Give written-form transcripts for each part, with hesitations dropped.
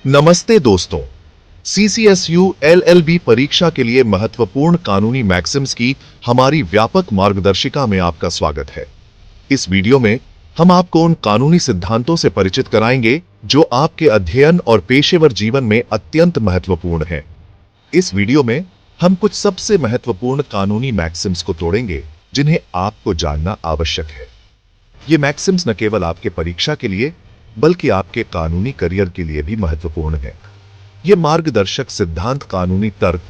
नमस्ते दोस्तों। CCSU LLB परीक्षा के लिए महत्वपूर्ण कानूनी मैक्सिम्स की हमारी व्यापक मार्गदर्शिका में आपका स्वागत है। इस वीडियो में हम आपको उन कानूनी सिद्धांतों से परिचित कराएंगे जो आपके अध्ययन और पेशेवर जीवन में अत्यंत महत्वपूर्ण हैं। इस वीडियो में हम कुछ सबसे महत्वपूर्ण कानूनी मैक्सिम्स को तोड़ेंगे जिन्हें आपको जानना आवश्यक है। ये मैक्सिम्स न केवल आपके परीक्षा के लिए बल्कि आपके कानूनी करियर के लिए भी महत्वपूर्ण है। ये मार्गदर्शक सिद्धांत कानूनी तर्क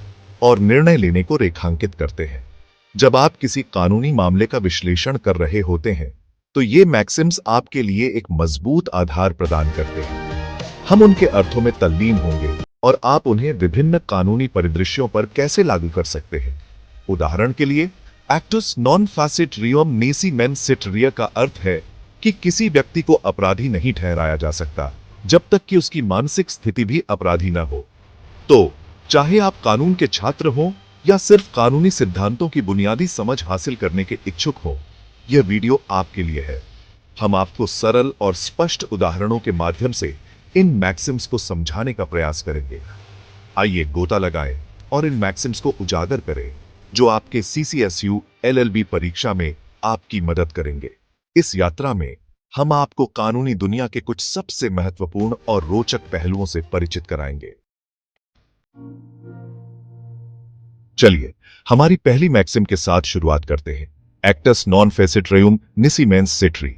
और निर्णय लेने को रेखांकित करते हैं। जब आप किसी कानूनी मामले का विश्लेषण कर रहे होते हैं तो ये मैक्सिम्स आपके लिए एक मजबूत आधार प्रदान करते हैं। हम उनके अर्थों में तल्लीन होंगे और आप उन्हें विभिन्न कानूनी परिदृश्यों पर कैसे लागू कर सकते हैं। उदाहरण के लिए, एक्टस नॉन फैसिट रियम नेसी मेन सिट रिया का अर्थ है कि किसी व्यक्ति को अपराधी नहीं ठहराया जा सकता जब तक कि उसकी मानसिक स्थिति भी अपराधी न हो। तो चाहे आप कानून के छात्र हों या सिर्फ कानूनी सिद्धांतों की बुनियादी समझ हासिल करने के इच्छुक हो, यह वीडियो आपके लिए है। हम आपको सरल और स्पष्ट उदाहरणों के माध्यम से इन मैक्सिम्स को समझाने का प्रयास करेंगे। आइए गोता लगाएं और इन मैक्सिम्स को उजागर करें जो आपके सीसीएसयू एलएलबी परीक्षा में आपकी मदद करेंगे। इस यात्रा में हम आपको कानूनी दुनिया के कुछ सबसे महत्वपूर्ण और रोचक पहलुओं से परिचित कराएंगे। चलिए हमारी पहली मैक्सिम के साथ शुरुआत करते हैं। एक्टस नॉन फेसिट रेयुम निसी मेंस सिट्री।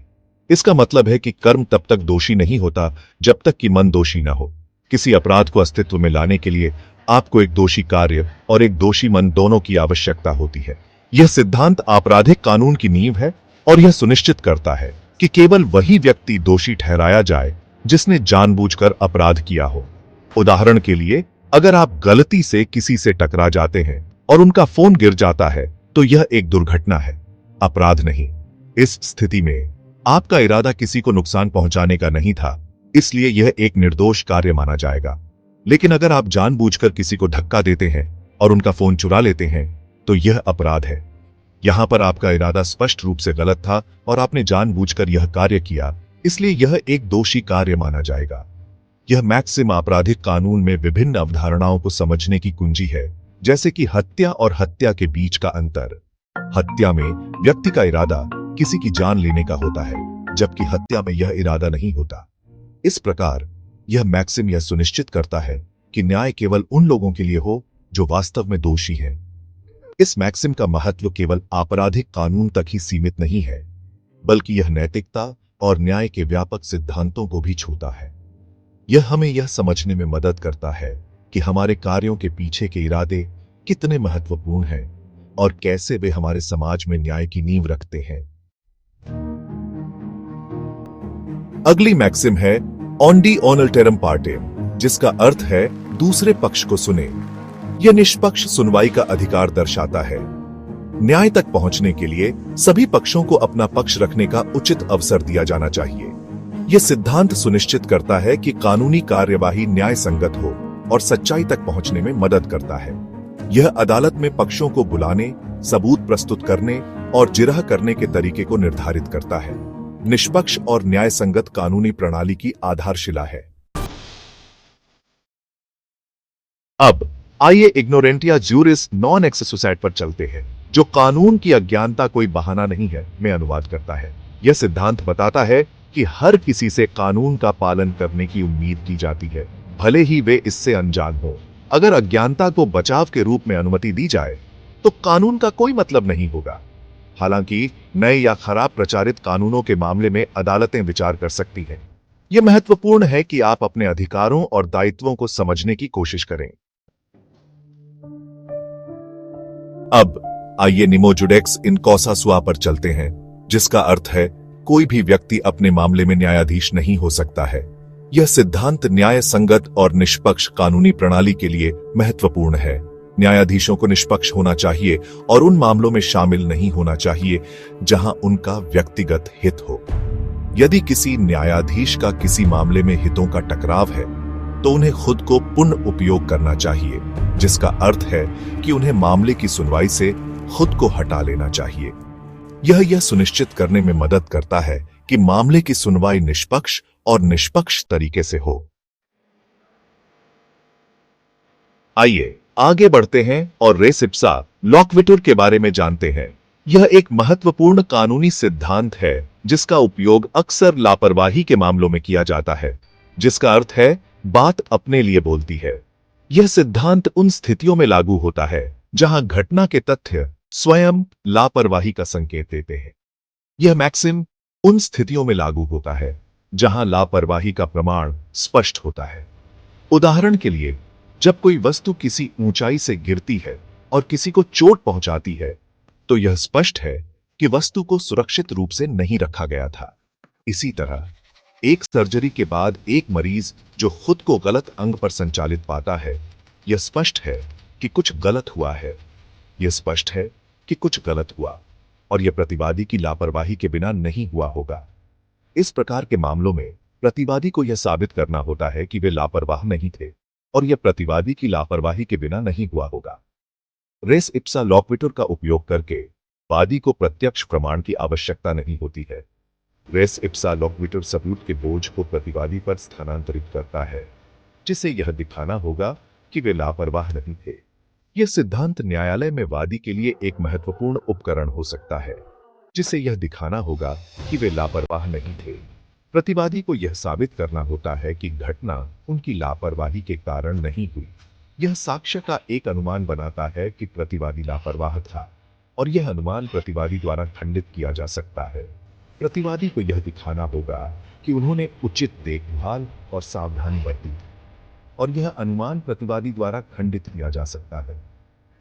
इसका मतलब है कि कर्म तब तक दोषी नहीं होता जब तक कि मन दोषी ना हो। किसी अपराध को अस्तित्व में लाने के लिए आपको एक दोषी कार्य और एक दोषी मन दोनों की आवश्यकता होती है। यह सिद्धांत आपराधिक कानून की नींव है और यह सुनिश्चित करता है कि केवल वही व्यक्ति दोषी ठहराया जाए जिसने जानबूझकर अपराध किया हो। उदाहरण के लिए, अगर आप गलती से किसी से टकरा जाते हैं और उनका फोन गिर जाता है तो यह एक दुर्घटना है, अपराध नहीं। इस स्थिति में आपका इरादा किसी को नुकसान पहुंचाने का नहीं था, इसलिए यह एक निर्दोष कार्य माना जाएगा। लेकिन अगर आप जानबूझकर किसी को धक्का देते हैं और उनका फोन चुरा लेते हैं तो यह अपराध है। यहां पर आपका इरादा स्पष्ट रूप से गलत था और आपने जानबूझकर यह कार्य किया, इसलिए यह एक दोषी कार्य माना जाएगा। यह मैक्सिम आपराधिक कानून में विभिन्न अवधारणाओं को समझने की कुंजी है, जैसे कि हत्या और हत्या के बीच का अंतर। हत्या में व्यक्ति का इरादा किसी की जान लेने का होता है, जबकि हत्या में यह इरादा नहीं होता। इस प्रकार यह मैक्सिम यह सुनिश्चित करता है कि न्याय केवल उन लोगों के लिए हो जो वास्तव में दोषी हैं। इस मैक्सिम का महत्व केवल आपराधिक कानून तक ही सीमित नहीं है, बल्कि यह नैतिकता और न्याय के व्यापक सिद्धांतों को भी छूता है। यह हमें यह समझने में मदद करता है कि हमारे कार्यों के पीछे के इरादे कितने महत्वपूर्ण हैं और कैसे वे हमारे समाज में न्याय की नींव रखते हैं। अगली मैक्सिम है ऑन्डी ऑनल्टेरम पार्टेम, जिसका अर्थ है दूसरे पक्ष को सुने। यह निष्पक्ष सुनवाई का अधिकार दर्शाता है। न्याय तक पहुंचने के लिए सभी पक्षों को अपना पक्ष रखने का उचित अवसर दिया जाना चाहिए। यह सिद्धांत सुनिश्चित करता है कि कानूनी कार्यवाही न्याय संगत हो और सच्चाई तक पहुंचने में मदद करता है। यह अदालत में पक्षों को बुलाने, सबूत प्रस्तुत करने और जिरह करने के तरीके को निर्धारित करता है। निष्पक्ष और न्याय संगत कानूनी प्रणाली की आधारशिला है। अब आइए इग्नोरेंटिया ज्यूरिस नॉन एक्सेसुसैट पर चलते हैं, जो कानून की अज्ञानता कोई बहाना नहीं है में अनुवाद करता है। यह सिद्धांत बताता है कि हर किसी से कानून का पालन करने की उम्मीद की जाती है, भले ही वे इससे अनजान हो। अगर अज्ञानता को बचाव के रूप में अनुमति दी जाए तो कानून का कोई मतलब नहीं होगा। हालांकि नए या खराब प्रचारित कानूनों के मामले में अदालतें विचार कर सकती हैं। यह महत्वपूर्ण है कि आप अपने अधिकारों और दायित्वों को समझने की कोशिश करें। अब आइए निमो जुडेक्स इन कॉसा सुआ पर चलते हैं, जिसका अर्थ है कोई भी व्यक्ति अपने मामले में न्यायाधीश नहीं हो सकता है। यह सिद्धांत न्याय संगत और निष्पक्ष कानूनी प्रणाली के लिए महत्वपूर्ण है। न्यायाधीशों को निष्पक्ष होना चाहिए और उन मामलों में शामिल नहीं होना चाहिए जहां उनका व्यक्तिगत हित हो। यदि किसी न्यायाधीश का किसी मामले में हितों का टकराव है तो उन्हें खुद को पुनः उपयोग करना चाहिए, जिसका अर्थ है कि उन्हें मामले की सुनवाई से खुद को हटा लेना चाहिए। यह सुनिश्चित करने में मदद करता है कि मामले की सुनवाई निष्पक्ष और निष्पक्ष तरीके से हो। आइए आगे बढ़ते हैं और रेस इप्सा लोक्विटुर के बारे में जानते हैं। यह एक महत्वपूर्ण कानूनी सिद्धांत है जिसका उपयोग अक्सर लापरवाही के मामलों में किया जाता है, जिसका अर्थ है बात अपने लिए बोलती है। यह सिद्धांत उन स्थितियों में लागू होता है जहां घटना के तथ्य स्वयं लापरवाही का संकेत देते हैं। यह मैक्सिम उन स्थितियों में लागू होता है जहां लापरवाही का प्रमाण स्पष्ट होता है। उदाहरण के लिए, जब कोई वस्तु किसी ऊंचाई से गिरती है और किसी को चोट पहुंचाती है, तो यह स्पष्ट है कि वस्तु को सुरक्षित रूप से नहीं रखा गया था। इसी तरह, एक सर्जरी के बाद एक मरीज जो खुद को गलत अंग पर संचालित पाता है, यह स्पष्ट है कि कुछ गलत हुआ है। यह स्पष्ट है कि कुछ गलत हुआ और यह प्रतिवादी की लापरवाही के बिना नहीं हुआ होगा। इस प्रकार के मामलों में प्रतिवादी को यह साबित करना होता है कि वे लापरवाह नहीं थे और यह प्रतिवादी की लापरवाही के बिना नहीं हुआ होगा। रेस इप्सा लोक्विटुर का उपयोग करके वादी को प्रत्यक्ष प्रमाण की आवश्यकता नहीं होती है। रेस इप्सा लोक्विटुर सबूत के बोझ को प्रतिवादी पर स्थानांतरित करता है, जिसे यह दिखाना होगा कि वे लापरवाह नहीं थे। यह सिद्धांत न्यायालय में वादी के लिए एक महत्वपूर्ण उपकरण हो सकता है, जिसे यह दिखाना होगा कि वे लापरवाह नहीं थे। प्रतिवादी को यह साबित करना होता है कि घटना उनकी लापरवाही के कारण नहीं हुई। यह साक्ष्य का एक अनुमान बनाता है कि प्रतिवादी लापरवाह था और यह अनुमान प्रतिवादी द्वारा खंडित किया जा सकता है। प्रतिवादी को यह दिखाना होगा कि उन्होंने उचित देखभाल और सावधानी बरती और यह अनुमान प्रतिवादी द्वारा खंडित किया जा सकता है।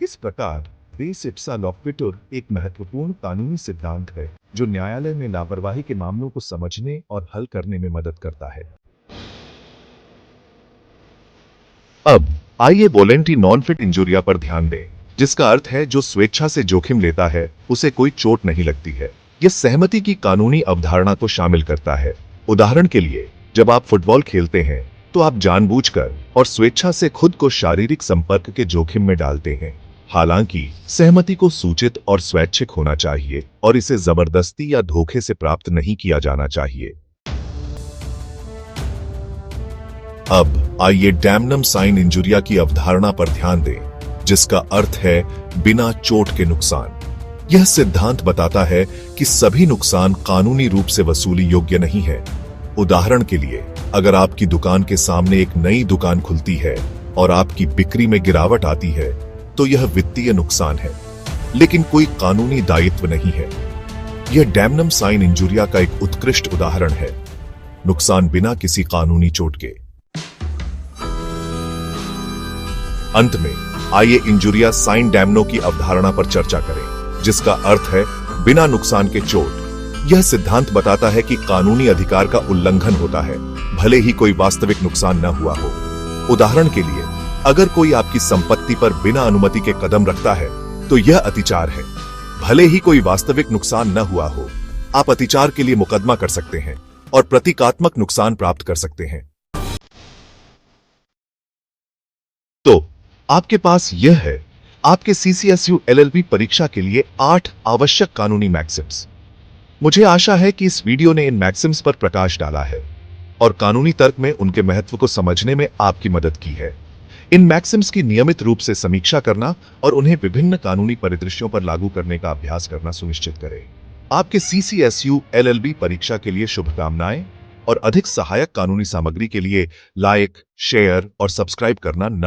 इस प्रकार रेस इप्सा लोक्विटुर एक महत्वपूर्ण कानूनी सिद्धांत है जो न्यायालय में लापरवाही के मामलों को समझने और हल करने में मदद करता है। अब आइए वॉलेंटरी नॉन फिट इंजुरिया पर ध्यान दें, जिसका अर्थ है जो स्वेच्छा से जोखिम लेता है उसे कोई चोट नहीं लगती है। यह सहमति की कानूनी अवधारणा को शामिल करता है। उदाहरण के लिए, जब आप फुटबॉल खेलते हैं तो आप जानबूझकर और स्वेच्छा से खुद को शारीरिक संपर्क के जोखिम में डालते हैं। हालांकि सहमति को सूचित और स्वैच्छिक होना चाहिए और इसे जबरदस्ती या धोखे से प्राप्त नहीं किया जाना चाहिए। अब आइए डैमनम साइन इंजुरिया की अवधारणा पर ध्यान दें, जिसका अर्थ है बिना चोट के नुकसान। यह सिद्धांत बताता है कि सभी नुकसान कानूनी रूप से वसूली योग्य नहीं है। उदाहरण के लिए, अगर आपकी दुकान के सामने एक नई दुकान खुलती है और आपकी बिक्री में गिरावट आती है, तो यह वित्तीय नुकसान है, लेकिन कोई कानूनी दायित्व नहीं है। यह डैमनम साइन इंजुरिया का एक उत्कृष्ट उदाहरण है, नुकसान बिना किसी कानूनी चोट के। अंत में आइए इंजुरिया साइन डैमनो की अवधारणा पर चर्चा करें, जिसका अर्थ है बिना नुकसान के चोट। यह सिद्धांत बताता है कि कानूनी अधिकार का उल्लंघन होता है, भले ही कोई वास्तविक नुकसान न हुआ हो। उदाहरण के लिए, अगर कोई आपकी संपत्ति पर बिना अनुमति के कदम रखता है, तो यह अतिचार है, भले ही कोई वास्तविक नुकसान न हुआ हो। आप अतिचार के लिए मुकदमा कर सकते हैं और प्रतीकात्मक नुकसान प्राप्त कर सकते हैं। तो आपके पास यह है आपके CCSU LLB परीक्षा के लिए 8 आवश्यक कानूनी मैक्सिम्स। मुझे आशा है कि इस वीडियो ने इन मैक्सिम्स पर प्रकाश डाला है और कानूनी तर्क में उनके महत्व को समझने में आपकी मदद की है। इन मैक्सिम्स की नियमित रूप से समीक्षा करना और उन्हें विभिन्न कानूनी परिदृश्यों पर लागू करने का अभ्यास करना सुनिश्चित करें। आपके CCSU LLB परीक्षा के लिए शुभकामनाएं और अधिक सहायक कानूनी सामग्री के लिए लाइक, शेयर और सब्सक्राइब करना न